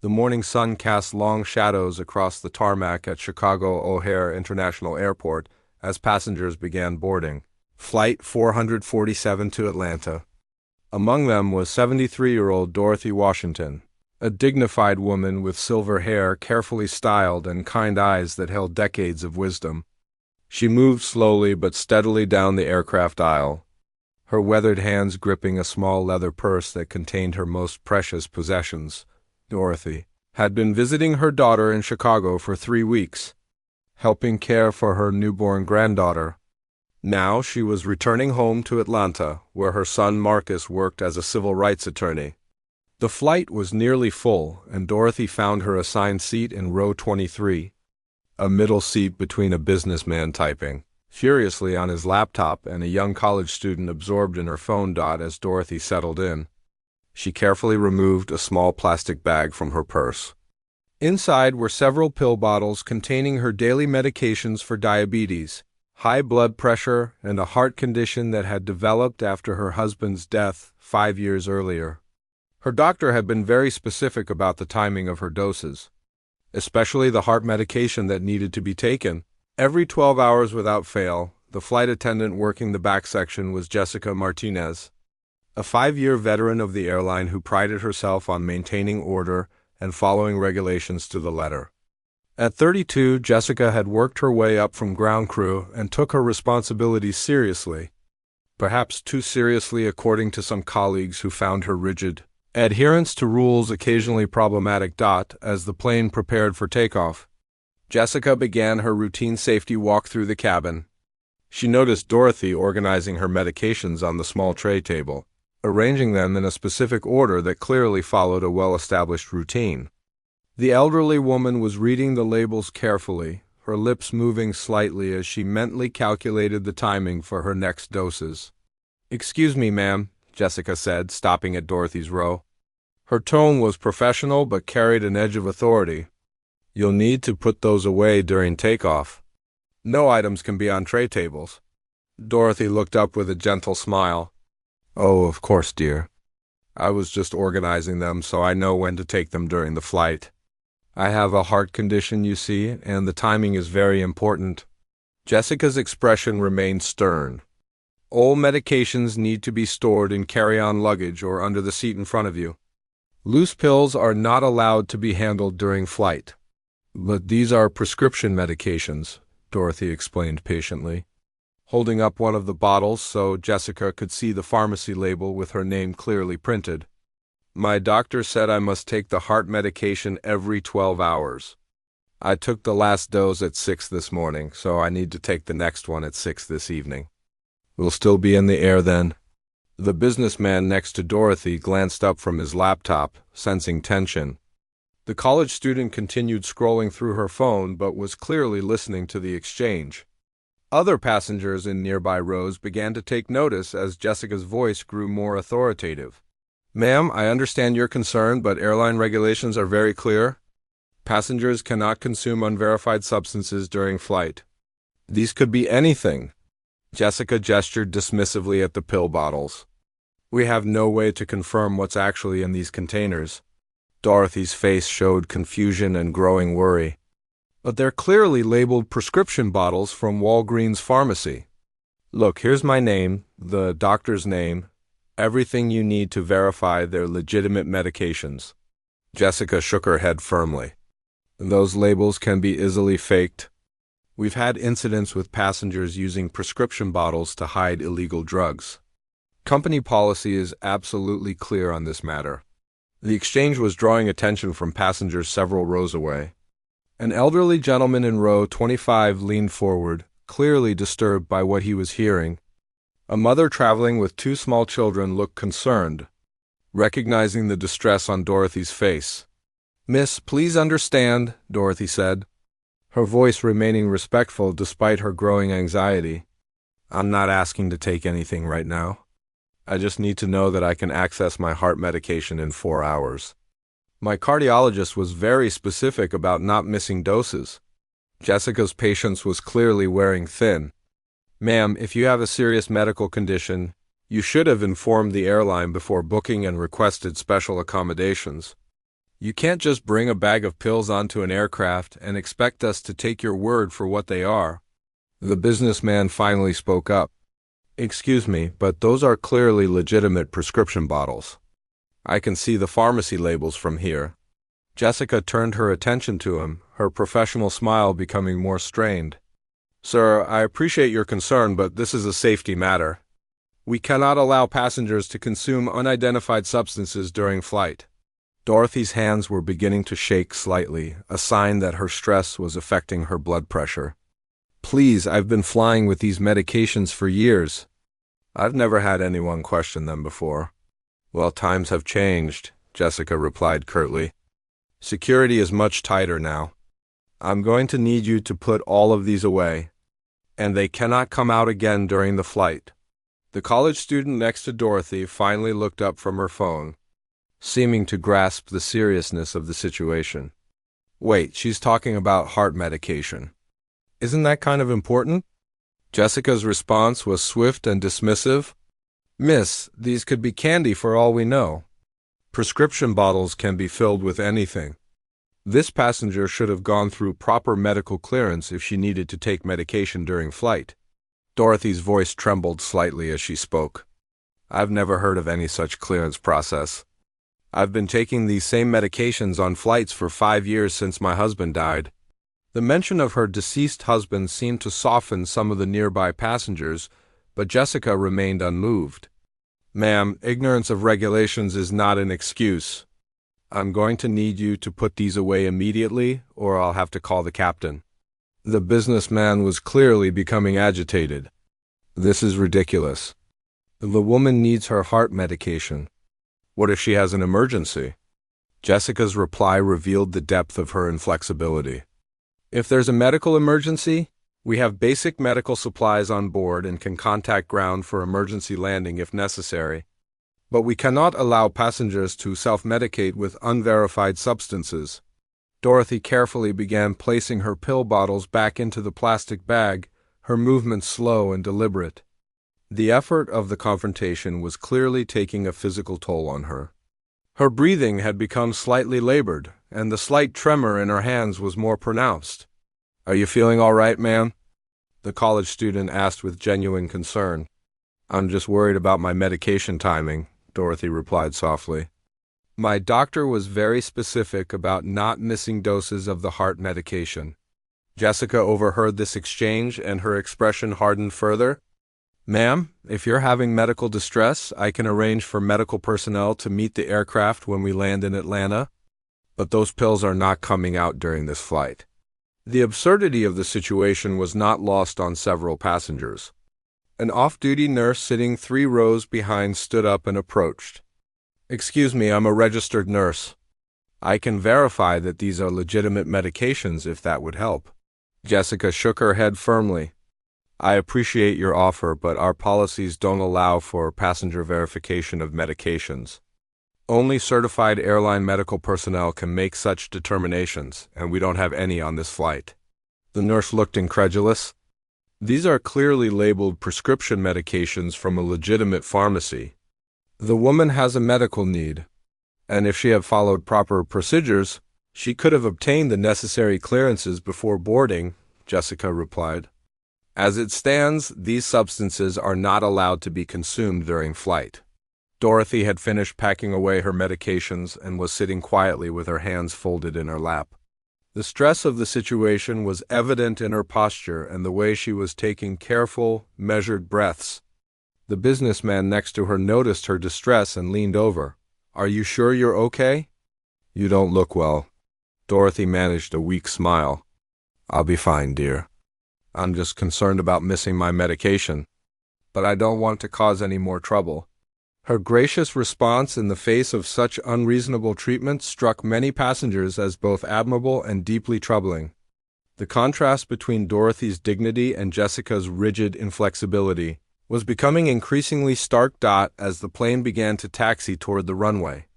The morning sun cast long shadows across the tarmac at Chicago O'Hare International Airport as passengers began boarding. Flight 447 to Atlanta. Among them was 73-year-old Dorothy Washington, a dignified woman with silver hair carefully styled and kind eyes that held decades of wisdom. She moved slowly but steadily down the aircraft aisle, her weathered hands gripping a small leather purse that contained her most precious possessions. Dorothy had been visiting her daughter in Chicago for 3 weeks, helping care for her newborn granddaughter. Now she was returning home to Atlanta, where her son Marcus worked as a civil rights attorney. The flight was nearly full, and Dorothy found her assigned seat in row 23, a middle seat between a businessman typing furiously on his laptop and a young college student absorbed in her phone. As Dorothy settled in, she carefully removed a small plastic bag from her purse. Inside were several pill bottles containing her daily medications for diabetes, high blood pressure, and a heart condition that had developed after her husband's death 5 years earlier. Her doctor had been very specific about the timing of her doses, especially the heart medication that needed to be taken every 12 hours without fail. The flight attendant working the back section was Jessica Martinez, a 5-year veteran of the airline who prided herself on maintaining order and following regulations to the letter. At 32, Jessica had worked her way up from ground crew and took her responsibilities seriously, perhaps too seriously according to some colleagues who found her rigid adherence to rules occasionally problematic. As the plane prepared for takeoff, Jessica began her routine safety walk through the cabin. She noticed Dorothy organizing her medications on the small tray table, arranging them in a specific order that clearly followed a well-established routine. The elderly woman was reading the labels carefully, her lips moving slightly as she mentally calculated the timing for her next doses. "Excuse me, ma'am," Jessica said, stopping at Dorothy's row. Her tone was professional but carried an edge of authority. "You'll need to put those away during takeoff. No items can be on tray tables." Dorothy looked up with a gentle smile. "Oh, of course, dear. I was just organizing them so I know when to take them during the flight. I have a heart condition, you see, and the timing is very important." Jessica's expression remained stern. "All medications need to be stored in carry-on luggage or under the seat in front of you. Loose pills are not allowed to be handled during flight." "But these are prescription medications," Dorothy explained patiently, holding up one of the bottles so Jessica could see the pharmacy label with her name clearly printed. "My doctor said I must take the heart medication every 12 hours. I took the last dose at 6 this morning, so I need to take the next one at 6 this evening. We'll still be in the air then." The businessman next to Dorothy glanced up from his laptop, sensing tension. The college student continued scrolling through her phone but was clearly listening to the exchange. Other passengers in nearby rows began to take notice as Jessica's voice grew more authoritative. "Ma'am, I understand your concern, but airline regulations are very clear. Passengers cannot consume unverified substances during flight. These could be anything." Jessica gestured dismissively at the pill bottles. "We have no way to confirm what's actually in these containers." Dorothy's face showed confusion and growing worry. "But they're clearly labeled prescription bottles from Walgreens Pharmacy. Look, here's my name, the doctor's name, everything you need to verify they're legitimate medications." Jessica shook her head firmly. "Those labels can be easily faked. We've had incidents with passengers using prescription bottles to hide illegal drugs. Company policy is absolutely clear on this matter." The exchange was drawing attention from passengers several rows away. An elderly gentleman in row 25 leaned forward, clearly disturbed by what he was hearing. A mother traveling with 2 small children looked concerned, recognizing the distress on Dorothy's face. "Miss, please understand," Dorothy said, her voice remaining respectful despite her growing anxiety. "I'm not asking to take anything right now. I just need to know that I can access my heart medication in 4 hours. My cardiologist was very specific about not missing doses." Jessica's patience was clearly wearing thin. "Ma'am, if you have a serious medical condition, you should have informed the airline before booking and requested special accommodations." You can't just bring a bag of pills onto an aircraft and expect us to take your word for what they are. The businessman finally spoke up. Excuse me, but those are clearly legitimate prescription bottles. I can see the pharmacy labels from here. Jessica turned her attention to him, her professional smile becoming more strained. Sir, I appreciate your concern, but this is a safety matter. We cannot allow passengers to consume unidentified substances during flight. Dorothy's hands were beginning to shake slightly, a sign that her stress was affecting her blood pressure. Please, I've been flying with these medications for years. I've never had anyone question them before. Well, times have changed, Jessica replied curtly. Security is much tighter now. I'm going to need you to put all of these away, and they cannot come out again during the flight. The college student next to Dorothy finally looked up from her phone, seeming to grasp the seriousness of the situation. Wait, she's talking about heart medication. Isn't that kind of important? Jessica's response was swift and dismissive. Miss, these could be candy for all we know. Prescription bottles can be filled with anything. This passenger should have gone through proper medical clearance if she needed to take medication during flight. Dorothy's voice trembled slightly as she spoke. I've never heard of any such clearance process. I've been taking these same medications on flights for 5 years since my husband died. The mention of her deceased husband seemed to soften some of the nearby passengers, but Jessica remained unmoved. Ma'am, ignorance of regulations is not an excuse. I'm going to need you to put these away immediately, or I'll have to call the captain. The businessman was clearly becoming agitated. This is ridiculous. The woman needs her heart medication. What if she has an emergency? Jessica's reply revealed the depth of her inflexibility. If there's a medical emergency, we have basic medical supplies on board and can contact ground for emergency landing if necessary. But we cannot allow passengers to self-medicate with unverified substances. Dorothy carefully began placing her pill bottles back into the plastic bag, her movements slow and deliberate. The effort of the confrontation was clearly taking a physical toll on her. Her breathing had become slightly labored, and the slight tremor in her hands was more pronounced. Are you feeling all right, ma'am? The college student asked with genuine concern. I'm just worried about my medication timing, Dorothy replied softly. My doctor was very specific about not missing doses of the heart medication. Jessica overheard this exchange and her expression hardened further. Ma'am, if you're having medical distress, I can arrange for medical personnel to meet the aircraft when we land in Atlanta. But those pills are not coming out during this flight. The absurdity of the situation was not lost on several passengers. An off-duty nurse sitting 3 rows behind stood up and approached. Excuse me, I'm a registered nurse. I can verify that these are legitimate medications if that would help. Jessica shook her head firmly. I appreciate your offer, but our policies don't allow for passenger verification of medications. Only certified airline medical personnel can make such determinations, and we don't have any on this flight. The nurse looked incredulous. These are clearly labeled prescription medications from a legitimate pharmacy. The woman has a medical need, and if she had followed proper procedures, she could have obtained the necessary clearances before boarding, Jessica replied. As it stands, these substances are not allowed to be consumed during flight. Dorothy had finished packing away her medications and was sitting quietly with her hands folded in her lap. The stress of the situation was evident in her posture and the way she was taking careful, measured breaths. The businessman next to her noticed her distress and leaned over. Are you sure you're okay? You don't look well. Dorothy managed a weak smile. I'll be fine, dear. I'm just concerned about missing my medication, but I don't want to cause any more trouble. Her gracious response in the face of such unreasonable treatment struck many passengers as both admirable and deeply troubling. The contrast between Dorothy's dignity and Jessica's rigid inflexibility was becoming increasingly stark as the plane began to taxi toward the runway.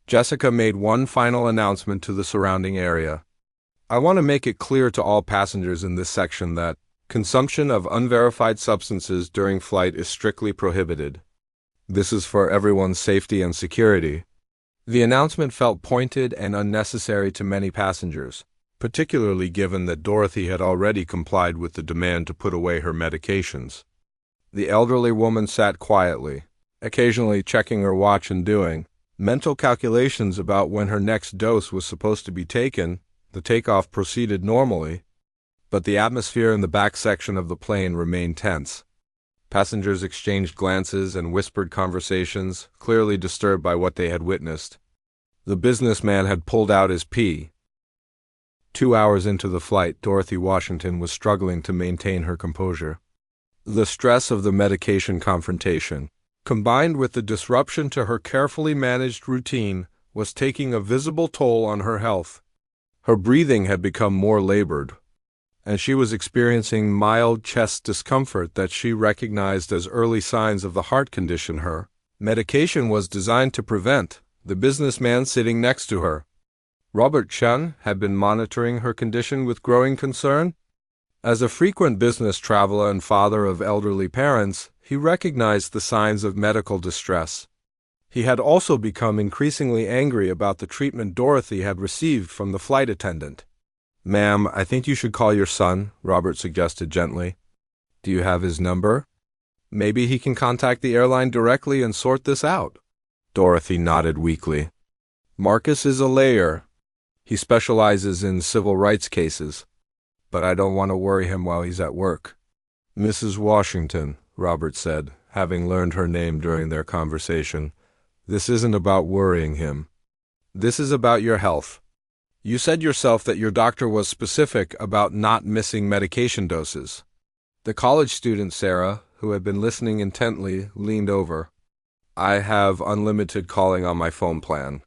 Jessica made one final announcement to the surrounding area. I want to make it clear to all passengers in this section that consumption of unverified substances during flight is strictly prohibited. This is for everyone's safety and security. The announcement felt pointed and unnecessary to many passengers, particularly given that Dorothy had already complied with the demand to put away her medications. The elderly woman sat quietly, occasionally checking her watch and doing mental calculations about when her next dose was supposed to be taken. The takeoff proceeded normally, but the atmosphere in the back section of the plane remained tense. Passengers exchanged glances and whispered conversations, clearly disturbed by what they had witnessed. The businessman had pulled out his pee. 2 hours into the flight, Dorothy Washington was struggling to maintain her composure. The stress of the medication confrontation, combined with the disruption to her carefully managed routine, was taking a visible toll on her health. Her breathing had become more labored, and she was experiencing mild chest discomfort that she recognized as early signs of the heart condition her medication was designed to prevent. The businessman sitting next to her, Robert Chun, had been monitoring her condition with growing concern. As a frequent business traveler and father of elderly parents, he recognized the signs of medical distress. He had also become increasingly angry about the treatment Dorothy had received from the flight attendant. "Ma'am, I think you should call your son," Robert suggested gently. "Do you have his number? Maybe he can contact the airline directly and sort this out." Dorothy nodded weakly. "Marcus is a lawyer. He specializes in civil rights cases, but I don't want to worry him while he's at work." "Mrs. Washington," Robert said, having learned her name during their conversation, "this isn't about worrying him. This is about your health. You said yourself that your doctor was specific about not missing medication doses." The college student, Sarah, who had been listening intently, leaned over. "I have unlimited calling on my phone plan.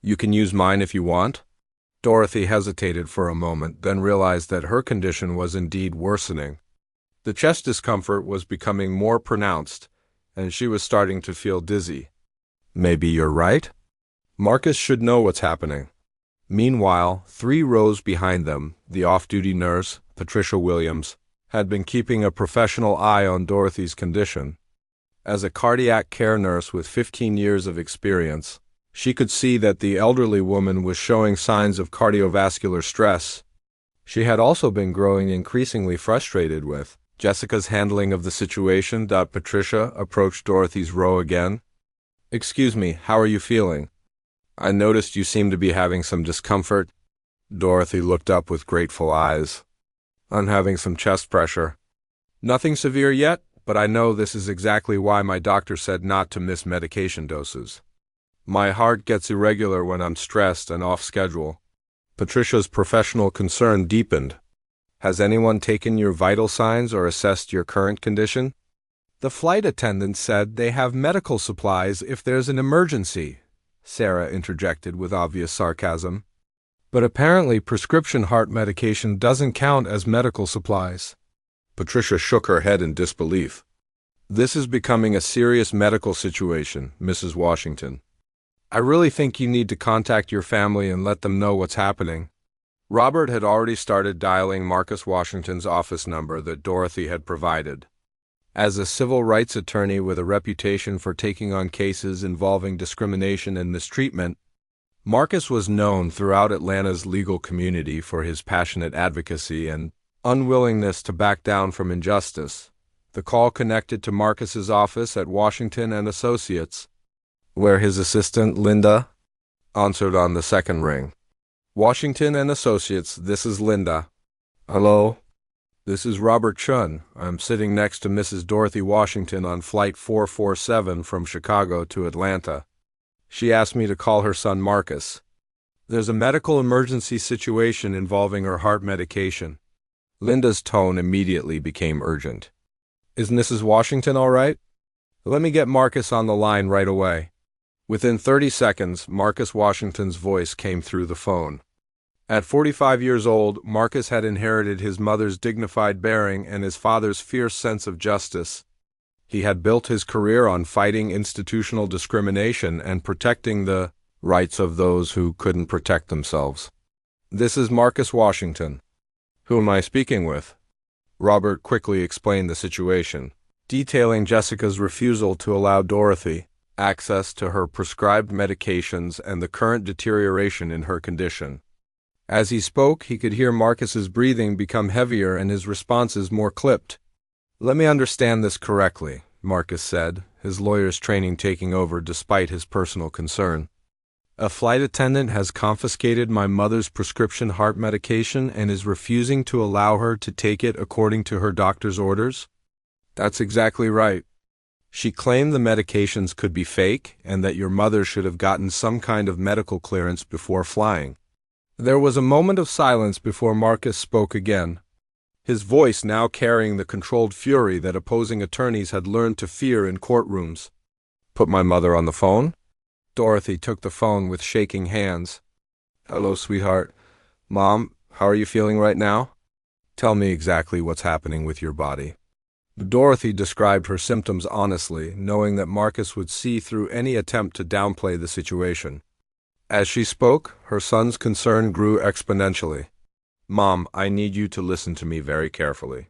You can use mine if you want." Dorothy hesitated for a moment, then realized that her condition was indeed worsening. The chest discomfort was becoming more pronounced, and she was starting to feel dizzy. "Maybe you're right. Marcus should know what's happening." Meanwhile, 3 rows behind them, the off-duty nurse, Patricia Williams, had been keeping a professional eye on Dorothy's condition. As a cardiac care nurse with 15 years of experience, she could see that the elderly woman was showing signs of cardiovascular stress. She had also been growing increasingly frustrated with Jessica's handling of the situation. Patricia approached Dorothy's row again. "Excuse me, how are you feeling? I noticed you seem to be having some discomfort." Dorothy looked up with grateful eyes. "I'm having some chest pressure. Nothing severe yet, but I know this is exactly why my doctor said not to miss medication doses. My heart gets irregular when I'm stressed and off schedule." Patricia's professional concern deepened. "Has anyone taken your vital signs or assessed your current condition?" "The flight attendant said they have medical supplies if there's an emergency," Sarah interjected with obvious sarcasm. "But apparently prescription heart medication doesn't count as medical supplies." Patricia shook her head in disbelief. "This is becoming a serious medical situation, Mrs. Washington. I really think you need to contact your family and let them know what's happening." Robert had already started dialing Marcus Washington's office number that Dorothy had provided. As a civil rights attorney with a reputation for taking on cases involving discrimination and mistreatment, Marcus was known throughout Atlanta's legal community for his passionate advocacy and unwillingness to back down from injustice. The call connected to Marcus's office at Washington and Associates, where his assistant, Linda, answered on the second ring. "Washington and Associates, this is Linda." "Hello? This is Robert Chun. I'm sitting next to Mrs. Dorothy Washington on Flight 447 from Chicago to Atlanta. She asked me to call her son Marcus. There's a medical emergency situation involving her heart medication." Linda's tone immediately became urgent. "Is Mrs. Washington all right? Let me get Marcus on the line right away." Within 30 seconds, Marcus Washington's voice came through the phone. At 45 years old, Marcus had inherited his mother's dignified bearing and his father's fierce sense of justice. He had built his career on fighting institutional discrimination and protecting the rights of those who couldn't protect themselves. "This is Marcus Washington." "Who am I speaking with?" Robert quickly explained the situation, detailing Jessica's refusal to allow Dorothy access to her prescribed medications and the current deterioration in her condition. As he spoke, he could hear Marcus's breathing become heavier and his responses more clipped. "Let me understand this correctly," Marcus said, his lawyer's training taking over despite his personal concern. "A flight attendant has confiscated my mother's prescription heart medication and is refusing to allow her to take it according to her doctor's orders?" "That's exactly right. She claimed the medications could be fake and that your mother should have gotten some kind of medical clearance before flying." There was a moment of silence before Marcus spoke again, his voice now carrying the controlled fury that opposing attorneys had learned to fear in courtrooms. "Put my mother on the phone?" Dorothy took the phone with shaking hands. "Hello, sweetheart. Mom, how are you feeling right now? Tell me exactly what's happening with your body." Dorothy described her symptoms honestly, knowing that Marcus would see through any attempt to downplay the situation. As she spoke, her son's concern grew exponentially. "Mom, I need you to listen to me very carefully.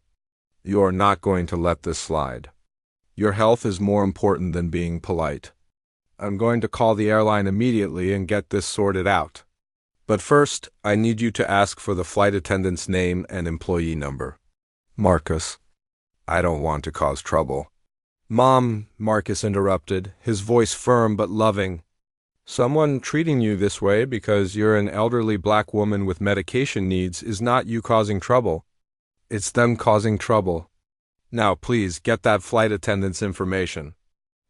You are not going to let this slide. Your health is more important than being polite. I'm going to call the airline immediately and get this sorted out. But first, I need you to ask for the flight attendant's name and employee number." "Marcus, I don't want to cause trouble." "Mom," Marcus interrupted, his voice firm but loving. "Someone treating you this way because you're an elderly black woman with medication needs is not you causing trouble. It's them causing trouble. Now, please, get that flight attendant's information."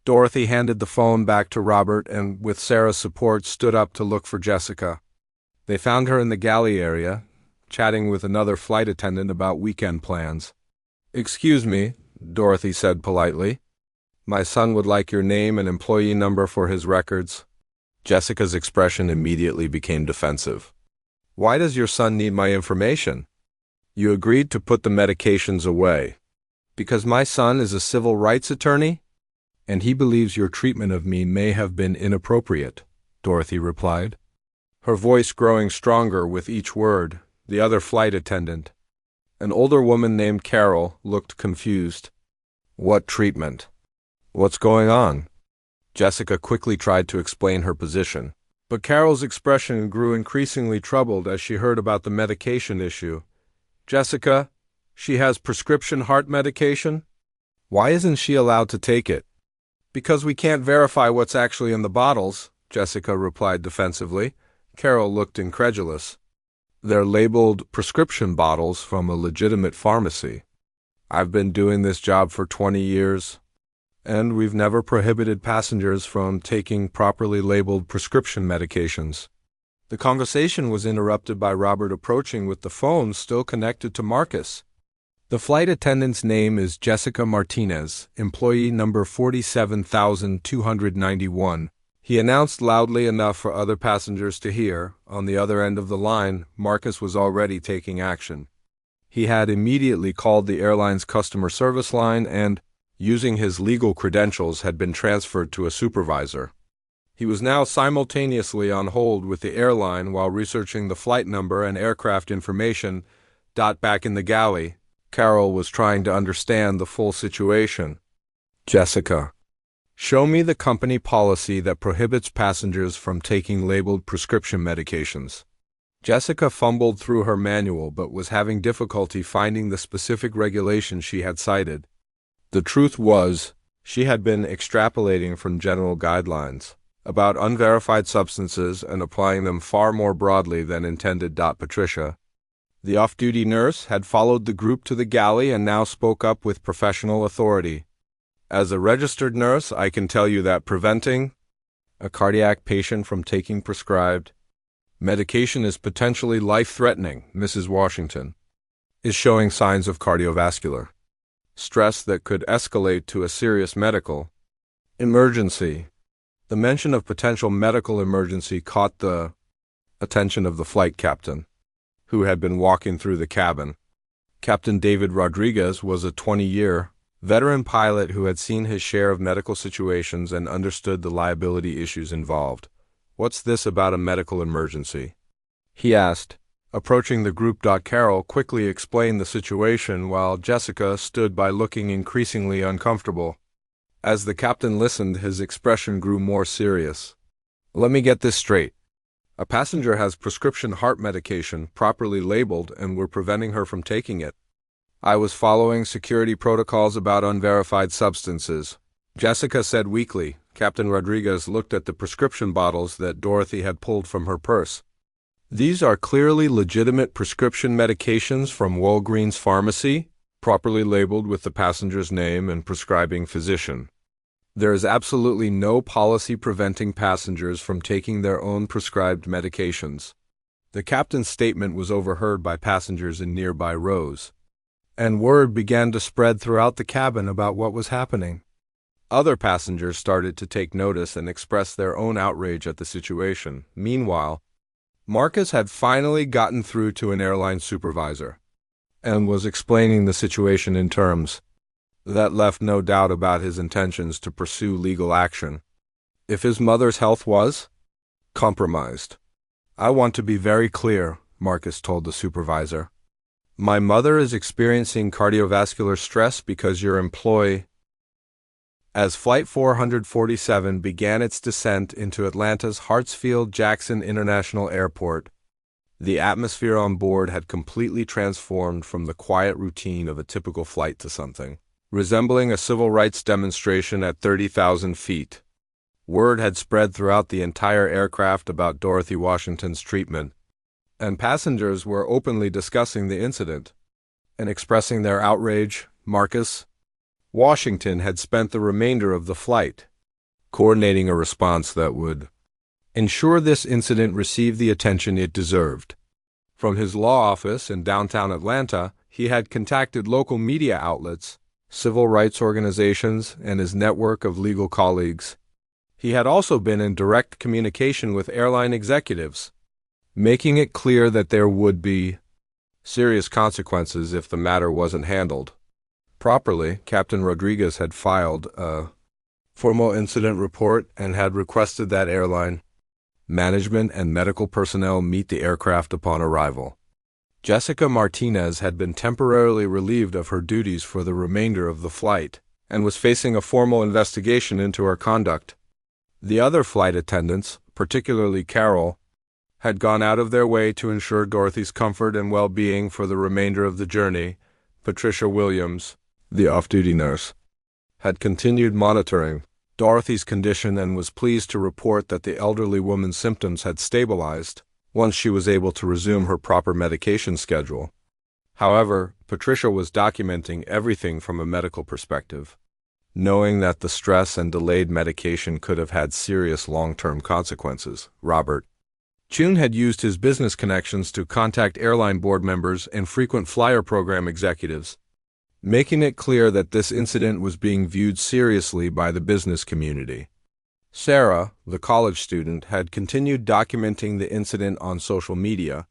Dorothy handed the phone back to Robert and, with Sarah's support, stood up to look for Jessica. They found her in the galley area, chatting with another flight attendant about weekend plans. "Excuse me," Dorothy said politely. "My son would like your name and employee number for his records." Jessica's expression immediately became defensive. "Why does your son need my information?" "You agreed to put the medications away." "Because my son is a civil rights attorney, and he believes your treatment of me may have been inappropriate," Dorothy replied, her voice growing stronger with each word. The other flight attendant, an older woman named Carol, looked confused. "What treatment? What's going on?" Jessica quickly tried to explain her position, but Carol's expression grew increasingly troubled as she heard about the medication issue. "Jessica, she has prescription heart medication? Why isn't she allowed to take it?" "Because we can't verify what's actually in the bottles," Jessica replied defensively. Carol looked incredulous. "They're labeled prescription bottles from a legitimate pharmacy. I've been doing this job for 20 years. And we've never prohibited passengers from taking properly labeled prescription medications." The conversation was interrupted by Robert approaching with the phone still connected to Marcus. "The flight attendant's name is Jessica Martinez, employee number 47,291. He announced loudly enough for other passengers to hear. On the other end of the line, Marcus was already taking action. He had immediately called the airline's customer service line and, using his legal credentials, had been transferred to a supervisor. He was now simultaneously on hold with the airline while researching the flight number and aircraft information. Back in the galley, Carol was trying to understand the full situation. "Jessica, show me the company policy that prohibits passengers from taking labeled prescription medications." Jessica fumbled through her manual but was having difficulty finding the specific regulation she had cited. The truth was, she had been extrapolating from general guidelines about unverified substances and applying them far more broadly than intended. Patricia, the off-duty nurse, had followed the group to the galley and now spoke up with professional authority. "As a registered nurse, I can tell you that preventing a cardiac patient from taking prescribed medication is potentially life-threatening, Mrs. Washington, is showing signs of cardiovascular stress that could escalate to a serious medical emergency." The mention of potential medical emergency caught the attention of the flight captain, who had been walking through the cabin. Captain David Rodriguez was a 20-year veteran pilot who had seen his share of medical situations and understood the liability issues involved. "What's this about a medical emergency?" he asked, approaching the group. Carol quickly explained the situation while Jessica stood by looking increasingly uncomfortable. As the captain listened, his expression grew more serious. Let me get this straight. A passenger has prescription heart medication properly labeled and we're preventing her from taking it. I was following security protocols about unverified substances, Jessica said weakly. Captain Rodriguez looked at the prescription bottles that Dorothy had pulled from her purse. These are clearly legitimate prescription medications from Walgreens Pharmacy, properly labeled with the passenger's name and prescribing physician. There is absolutely no policy preventing passengers from taking their own prescribed medications. The captain's statement was overheard by passengers in nearby rows, and word began to spread throughout the cabin about what was happening. Other passengers started to take notice and express their own outrage at the situation. Meanwhile, Marcus had finally gotten through to an airline supervisor and was explaining the situation in terms that left no doubt about his intentions to pursue legal action if his mother's health was compromised. I want to be very clear, Marcus told the supervisor. My mother is experiencing cardiovascular stress because your employee. As Flight 447 began its descent into Atlanta's Hartsfield-Jackson International Airport, the atmosphere on board had completely transformed from the quiet routine of a typical flight to something resembling a civil rights demonstration at 30,000 feet. Word had spread throughout the entire aircraft about Dorothy Washington's treatment, and passengers were openly discussing the incident and expressing their outrage. Marcus Washington had spent the remainder of the flight coordinating a response that would ensure this incident received the attention it deserved. From his law office in downtown Atlanta, he had contacted local media outlets, civil rights organizations, and his network of legal colleagues. He had also been in direct communication with airline executives, making it clear that there would be serious consequences if the matter wasn't handled properly. Captain Rodriguez had filed a formal incident report and had requested that airline management and medical personnel meet the aircraft upon arrival. Jessica Martinez had been temporarily relieved of her duties for the remainder of the flight and was facing a formal investigation into her conduct. The other flight attendants, particularly Carol, had gone out of their way to ensure Dorothy's comfort and well-being for the remainder of the journey. Patricia Williams, the off-duty nurse, had continued monitoring Dorothy's condition and was pleased to report that the elderly woman's symptoms had stabilized once she was able to resume her proper medication schedule. However, Patricia was documenting everything from a medical perspective, knowing that the stress and delayed medication could have had serious long-term consequences. Robert Chun had used his business connections to contact airline board members and frequent flyer program executives, making it clear that this incident was being viewed seriously by the business community. Sarah, the college student, had continued documenting the incident on social media,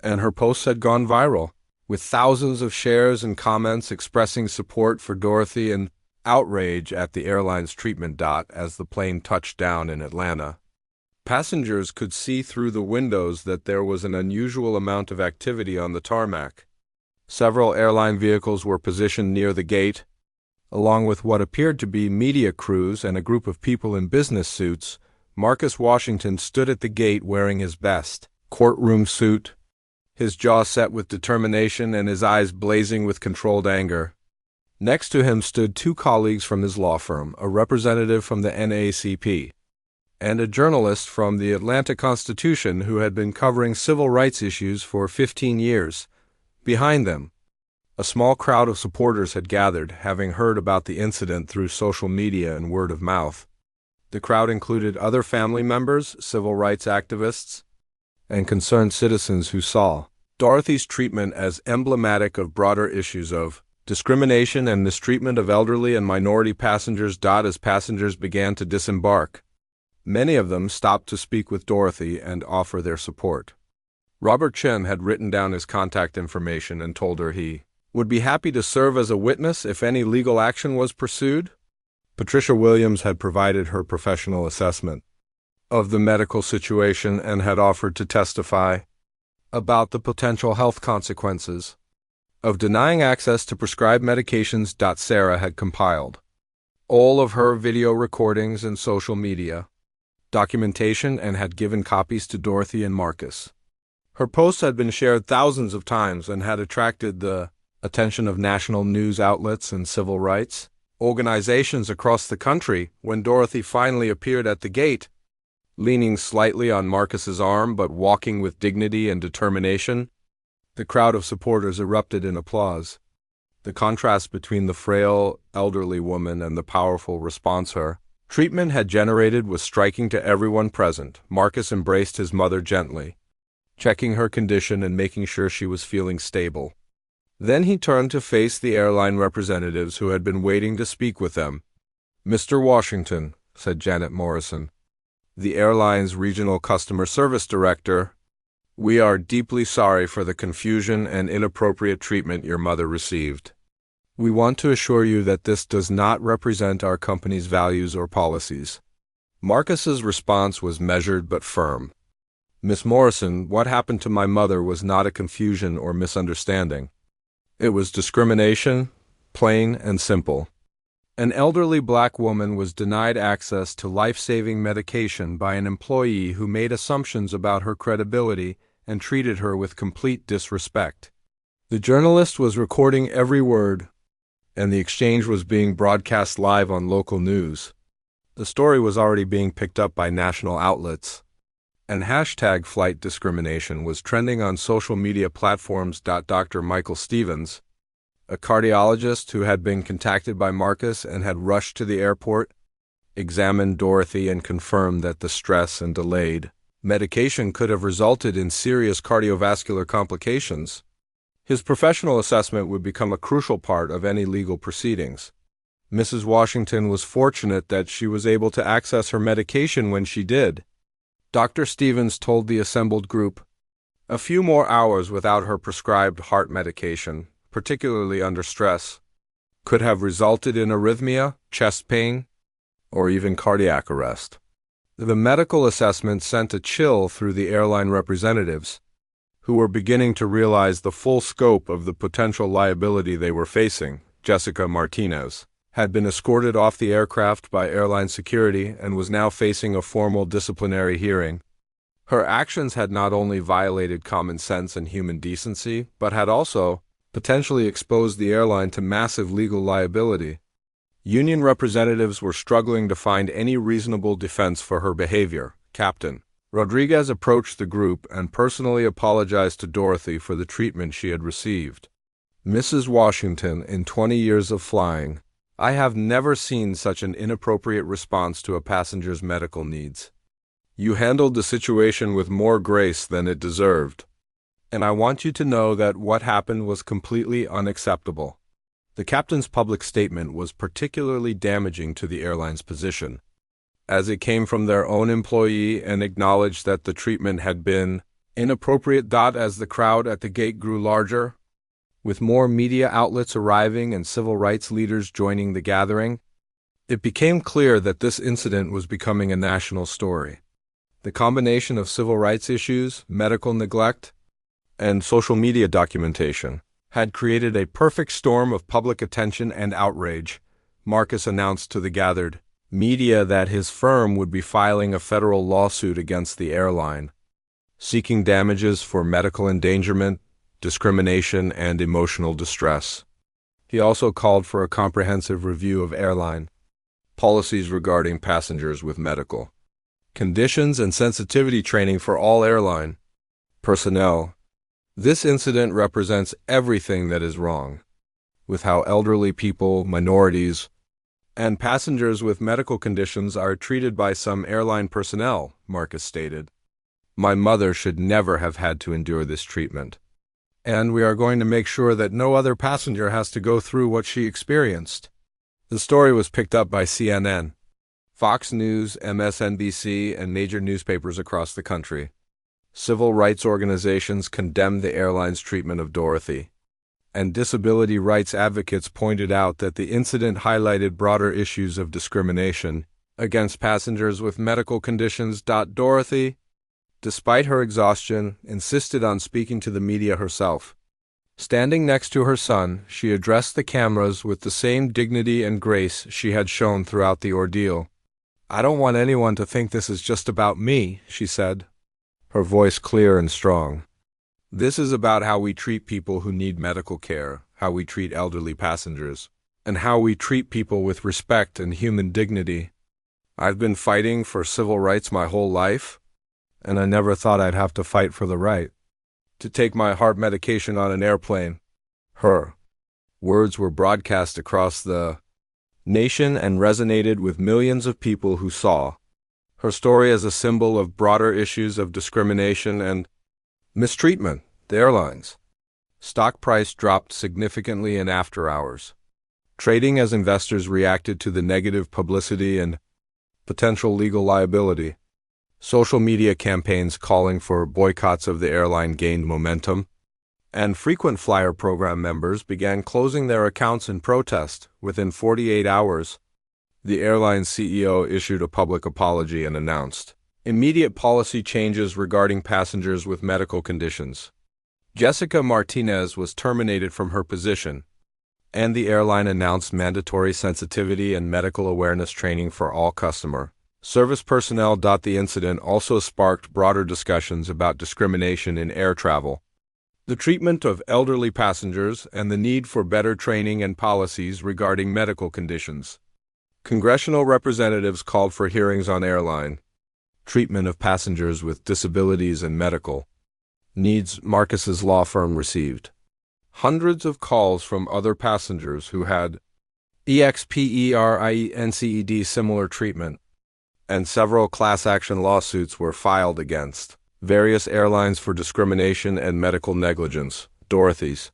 and her posts had gone viral, with thousands of shares and comments expressing support for Dorothy and outrage at the airline's treatment. As the plane touched down in Atlanta, passengers could see through the windows that there was an unusual amount of activity on the tarmac. Several airline vehicles were positioned near the gate, along with what appeared to be media crews and a group of people in business suits. Marcus Washington stood at the gate wearing his best courtroom suit, his jaw set with determination and his eyes blazing with controlled anger. Next to him stood two colleagues from his law firm, a representative from the NAACP, and a journalist from the Atlanta Constitution who had been covering civil rights issues for 15 years. Behind them, a small crowd of supporters had gathered, having heard about the incident through social media and word of mouth. The crowd included other family members, civil rights activists, and concerned citizens who saw Dorothy's treatment as emblematic of broader issues of discrimination and mistreatment of elderly and minority passengers. As passengers began to disembark, many of them stopped to speak with Dorothy and offer their support. Robert Chen had written down his contact information and told her he would be happy to serve as a witness if any legal action was pursued. Patricia Williams had provided her professional assessment of the medical situation and had offered to testify about the potential health consequences of denying access to prescribed medications. Sarah had compiled all of her video recordings and social media documentation and had given copies to Dorothy and Marcus. Her posts had been shared thousands of times and had attracted the attention of national news outlets and civil rights organizations across the country. When Dorothy finally appeared at the gate, leaning slightly on Marcus's arm but walking with dignity and determination, the crowd of supporters erupted in applause. The contrast between the frail, elderly woman and the powerful response her treatment had generated was striking to everyone present. Marcus embraced his mother gently, checking her condition and making sure she was feeling stable. Then he turned to face the airline representatives who had been waiting to speak with them. "Mr. Washington," said Janet Morrison, the airline's regional customer service director, "we are deeply sorry for the confusion and inappropriate treatment your mother received. We want to assure you that this does not represent our company's values or policies." Marcus's response was measured but firm. "Miss Morrison, what happened to my mother was not a confusion or misunderstanding. It was discrimination, plain and simple. An elderly black woman was denied access to life-saving medication by an employee who made assumptions about her credibility and treated her with complete disrespect. The journalist was recording every word, and the exchange was being broadcast live on local news. The story was already being picked up by national outlets, and hashtag flight discrimination was trending on social media platforms. Dr. Michael Stevens, a cardiologist who had been contacted by Marcus and had rushed to the airport, examined Dorothy and confirmed that the stress and delayed medication could have resulted in serious cardiovascular complications. His professional assessment would become a crucial part of any legal proceedings. Mrs. Washington was fortunate that she was able to access her medication when she did. Dr. Stevens told the assembled group, "A few more hours without her prescribed heart medication, particularly under stress, could have resulted in arrhythmia, chest pain, or even cardiac arrest." The medical assessment sent a chill through the airline representatives, who were beginning to realize the full scope of the potential liability they were facing. Jessica Martinez had been escorted off the aircraft by airline security and was now facing a formal disciplinary hearing. Her actions had not only violated common sense and human decency, but had also potentially exposed the airline to massive legal liability. Union representatives were struggling to find any reasonable defense for her behavior. Captain Rodriguez approached the group and personally apologized to Dorothy for the treatment she had received. "Mrs. Washington, in 20 years of flying, I have never seen such an inappropriate response to a passenger's medical needs. You handled the situation with more grace than it deserved, and I want you to know that what happened was completely unacceptable." The captain's public statement was particularly damaging to the airline's position, as it came from their own employee and acknowledged that the treatment had been inappropriate. As the crowd at the gate grew larger, with more media outlets arriving and civil rights leaders joining the gathering, it became clear that this incident was becoming a national story. The combination of civil rights issues, medical neglect, and social media documentation had created a perfect storm of public attention and outrage. Marcus announced to the gathered media that his firm would be filing a federal lawsuit against the airline, seeking damages for medical endangerment, discrimination, and emotional distress. He also called for a comprehensive review of airline policies regarding passengers with medical conditions and sensitivity training for all airline personnel. This incident represents everything that is wrong with how elderly people, minorities, and passengers with medical conditions are treated by some airline personnel, Marcus stated. "My mother should never have had to endure this treatment, and we are going to make sure that no other passenger has to go through what she experienced." The story was picked up by CNN, Fox News, MSNBC, and major newspapers across the country. Civil rights organizations condemned the airline's treatment of Dorothy, and disability rights advocates pointed out that the incident highlighted broader issues of discrimination against passengers with medical conditions. Dorothy, despite her exhaustion, insisted on speaking to the media herself. Standing next to her son, she addressed the cameras with the same dignity and grace she had shown throughout the ordeal. "I don't want anyone to think this is just about me," she said, her voice clear and strong. "This is about how we treat people who need medical care, how we treat elderly passengers, and how we treat people with respect and human dignity. I've been fighting for civil rights my whole life, and I never thought I'd have to fight for the right to take my heart medication on an airplane." Her words were broadcast across the nation and resonated with millions of people who saw her story as a symbol of broader issues of discrimination and mistreatment. The airline's stock price dropped significantly in after hours, trading as investors reacted to the negative publicity and potential legal liability. Social media campaigns calling for boycotts of the airline gained momentum, and frequent flyer program members began closing their accounts in protest. Within 48 hours, the airline's CEO issued a public apology and announced immediate policy changes regarding passengers with medical conditions. Jessica Martinez was terminated from her position, and the airline announced mandatory sensitivity and medical awareness training for all customer service personnel. The incident also sparked broader discussions about discrimination in air travel, the treatment of elderly passengers, and the need for better training and policies regarding medical conditions. Congressional representatives called for hearings on airline treatment of passengers with disabilities and medical needs. Marcus's law firm received hundreds of calls from other passengers who had experienced similar treatment, and several class action lawsuits were filed against various airlines for discrimination and medical negligence. Dorothy's